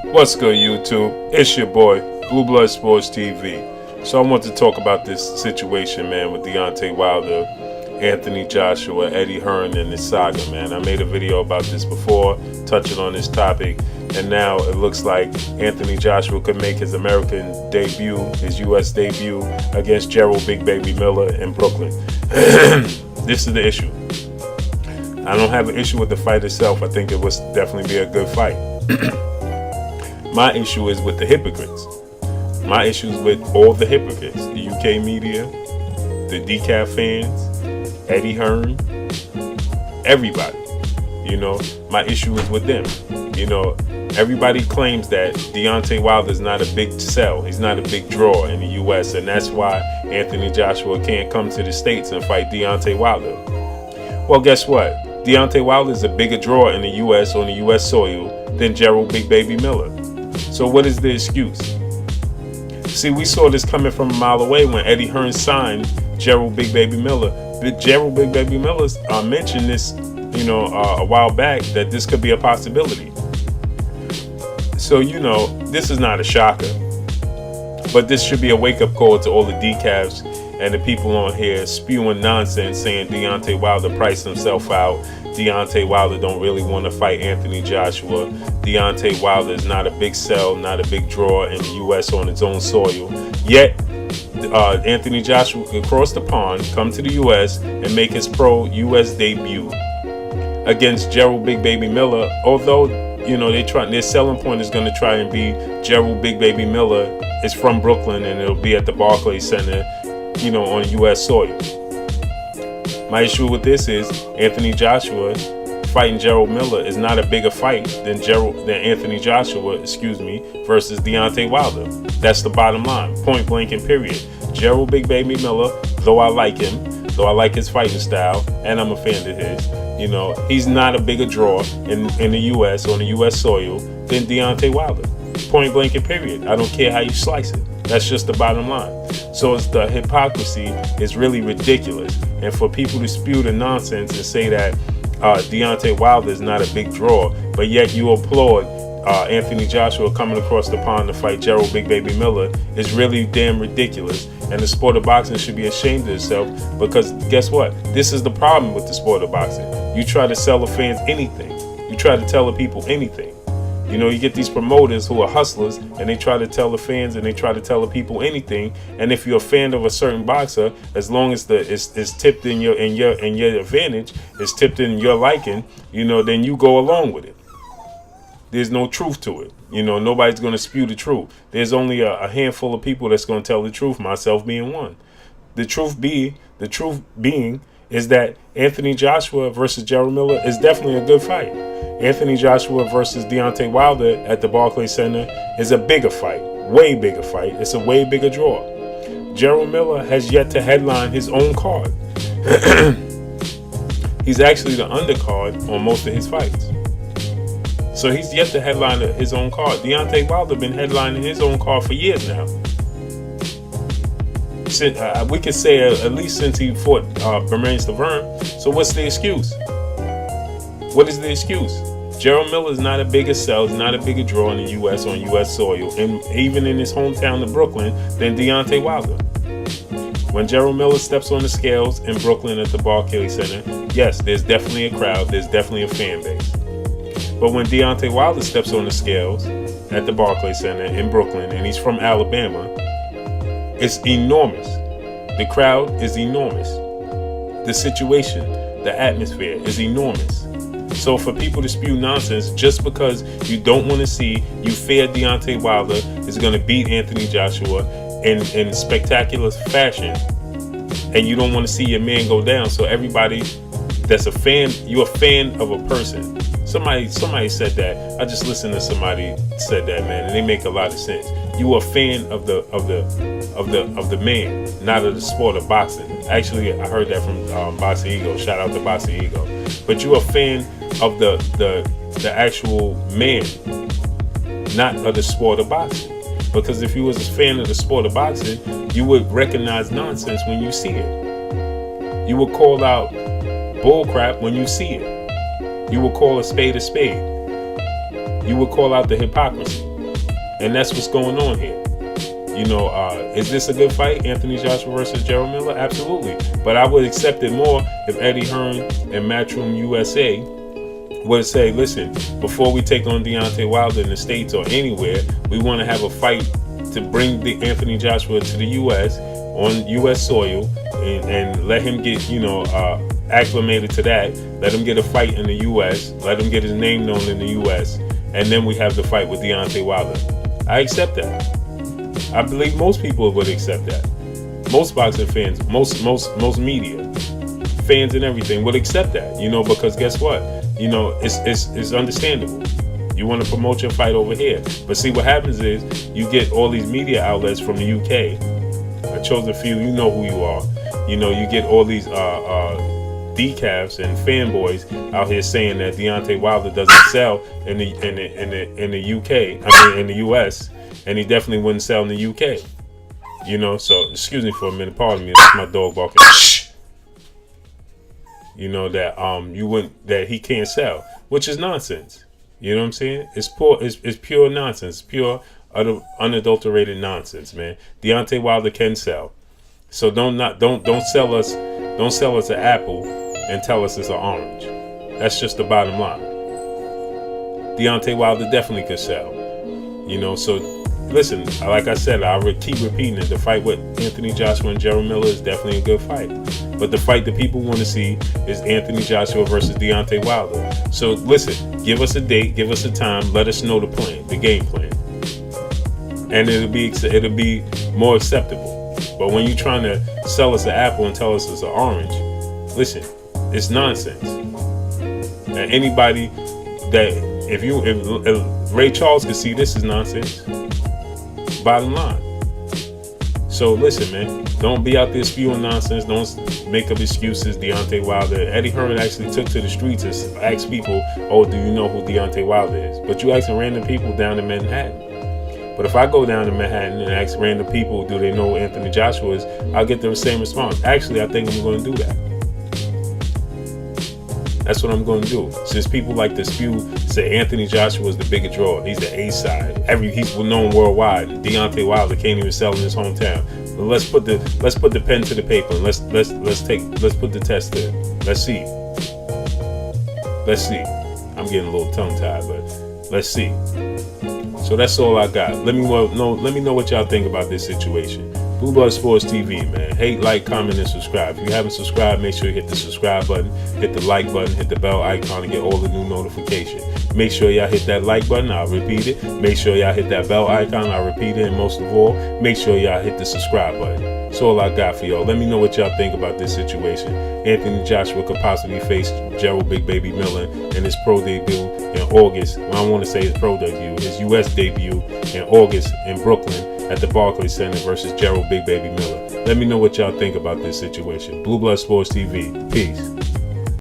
What's good, YouTube? It's your boy, Blue Blood Sports TV. So I want to talk about this situation, man, with Deontay Wilder, Anthony Joshua, Eddie Hearn, and this saga, man. I made a video about this before, touching on this topic, and now it looks like Anthony Joshua could make his American debut, his U.S. debut against JERRELL Big Baby Miller in Brooklyn. This is the issue. I don't have an issue with the fight itself. I think it would definitely be a good fight. My issue is with the hypocrites. My issue is with all the hypocrites. The UK media, the decaf fans, Eddie Hearn, everybody. You know, my issue is with them. You know, everybody claims that Deontay Wilder is not a big sell. He's not a big draw in the US, and that's why Anthony Joshua can't come to the States and fight Deontay Wilder. Well, guess what? Deontay Wilder is a bigger draw in the US on the US soil than JERRELL Big Baby Miller. So what is the excuse? See, we saw this coming from a mile away when Eddie Hearn signed JERRELL Big Baby Miller. The JERRELL Big Baby Miller mentioned this, a while back, that this could be a possibility. So, this is not a shocker, but this should be a wake-up call to all the decafs and the people on here spewing nonsense, saying Deontay Wilder priced himself out. Deontay Wilder don't really want to fight Anthony Joshua. Deontay Wilder is not a big sell, not a big draw in the U.S. on its own soil. Yet, Anthony Joshua could cross the pond, come to the U.S., and make his pro-U.S. debut against JERRELL Big Baby Miller. Although, their selling point is going to try and be JERRELL Big Baby Miller is from Brooklyn, and it'll be at the Barclays Center, on U.S. soil. My issue with this is Anthony Joshua fighting JERRELL Miller is not a bigger fight than Anthony Joshua, versus Deontay Wilder. That's the bottom line, point blank and period. JERRELL Big Baby Miller, though I like him, though I like his fighting style, and I'm a fan of his, he's not a bigger draw in the U.S. on the U.S. soil than Deontay Wilder. Point blank and period. I don't care how you slice it. That's just the bottom line. So it's the hypocrisy is really ridiculous. And for people to spew the nonsense and say that Deontay Wilder is not a big draw, but yet you applaud Anthony Joshua coming across the pond to fight JERRELL Big Baby Miller is really damn ridiculous. And the sport of boxing should be ashamed of itself, because guess what? This is the problem with the sport of boxing. You try to sell the fans anything. You try to tell the people anything. You get these promoters who are hustlers, and they try to tell the fans and they try to tell the people anything. And if you're a fan of a certain boxer, as long as it's tipped in your advantage, it's tipped in your liking, then you go along with it. There's no truth to it. Nobody's going to spew the truth. There's only a handful of people that's going to tell the truth, myself being one. The truth being is that Anthony Joshua versus JERRELL Miller is definitely a good fight. Anthony Joshua versus Deontay Wilder at the Barclays Center is a bigger fight, way bigger fight. It's a way bigger draw. JERRELL Miller has yet to headline his own card. He's actually the undercard on most of his fights. So he's yet to headline his own card. Deontay Wilder been headlining his own card for years now. We could say at least since he fought Bermane Laverne. So what's the excuse? What is the excuse? JERRELL Miller is not a bigger sell, is not a bigger draw in the U.S. on U.S. soil, and even in his hometown of Brooklyn, than Deontay Wilder. When JERRELL Miller steps on the scales in Brooklyn at the Barclays Center, yes, there's definitely a crowd, there's definitely a fan base. But when Deontay Wilder steps on the scales at the Barclays Center in Brooklyn, and he's from Alabama, it's enormous. The crowd is enormous. The situation, the atmosphere is enormous. So for people to spew nonsense just because you don't want to see, you fear Deontay Wilder is going to beat Anthony Joshua in spectacular fashion, and you don't want to see your man go down. So everybody that's a fan, you're a fan of a person. Somebody said that. I just listened to somebody said that, man, and they make a lot of sense. You are a fan of the man, not of the sport of boxing. Actually, I heard that from Boxing Ego. Shout out to Boxing Ego. But you're a fan of the actual man, not of the sport of boxing. Because if you was a fan of the sport of boxing, you would recognize nonsense when you see it. You would call out bullcrap when you see it. You would call a spade a spade. You would call out the hypocrisy. And that's what's going on here. You know, is this a good fight, Anthony Joshua versus Jarrell Miller? Absolutely. But I would accept it more if Eddie Hearn and Matchroom USA would say, listen, before we take on Deontay Wilder in the States or anywhere, we want to have a fight to bring the Anthony Joshua to the U.S. on U.S. soil and let him get, acclimated to that. Let him get a fight in the U.S. Let him get his name known in the U.S. And then we have the fight with Deontay Wilder. I accept that. I believe most people would accept that. Most boxing fans, most media, fans and everything would accept that, because guess what? It's understandable. You want to promote your fight over here. But see, what happens is you get all these media outlets from the UK. I chose a few, you know who you are. You get all these decafs and fanboys out here saying that Deontay Wilder doesn't sell in the UK, in the US. And he definitely wouldn't sell in the UK. So excuse me for a minute, pardon me, that's my dog barking. Shh. That he can't sell, which is nonsense. You know what I'm saying? It's pure nonsense, pure unadulterated nonsense, man. Deontay Wilder can sell. So don't sell us an apple and tell us it's an orange. That's just the bottom line. Deontay Wilder definitely could sell. So listen, like I said, I keep repeating it. The fight with Anthony Joshua and Jarrell Miller is definitely a good fight. But the fight that people want to see is Anthony Joshua versus Deontay Wilder. So listen, give us a date, give us a time, let us know the plan, the game plan. And it'll be more acceptable. But when you're trying to sell us an apple and tell us it's an orange, listen, it's nonsense. And anybody that, if Ray Charles could see this is nonsense, bottom line. So listen, man, don't be out there spewing nonsense. Don't make up excuses. Deontay Wilder. Eddie Hearn actually took to the streets and asked people, "Oh, do you know who Deontay Wilder is?" But you asking random people down in Manhattan. But if I go down to Manhattan and ask random people, do they know who Anthony Joshua is, I'll get the same response. Actually, I think I'm going to do that. That's what I'm going to do. Since people like to say Anthony Joshua is the bigger draw, he's the A side. He's known worldwide. Deontay Wilder can't even sell in his hometown. But let's put the pen to the paper. And let's put the test there. Let's see. I'm getting a little tongue tied, but let's see. So that's all I got. Let me know what y'all think about this situation. Blue Blood Sports TV, man. Hate, like, comment, and subscribe. If you haven't subscribed, make sure you hit the subscribe button, hit the like button, hit the bell icon to get all the new notifications. Make sure y'all hit that like button, I'll repeat it. Make sure y'all hit that bell icon, I'll repeat it. And most of all, make sure y'all hit the subscribe button. That's all I got for y'all. Let me know what y'all think about this situation. Anthony Joshua could possibly face Jarrell Big Baby Miller in his pro debut in August. Well, I want to say his pro debut, his U.S. debut in August in Brooklyn at the Barclays Center versus Jarrell Big Baby Miller. Let me know what y'all think about this situation. Blue Blood Sports TV. Peace.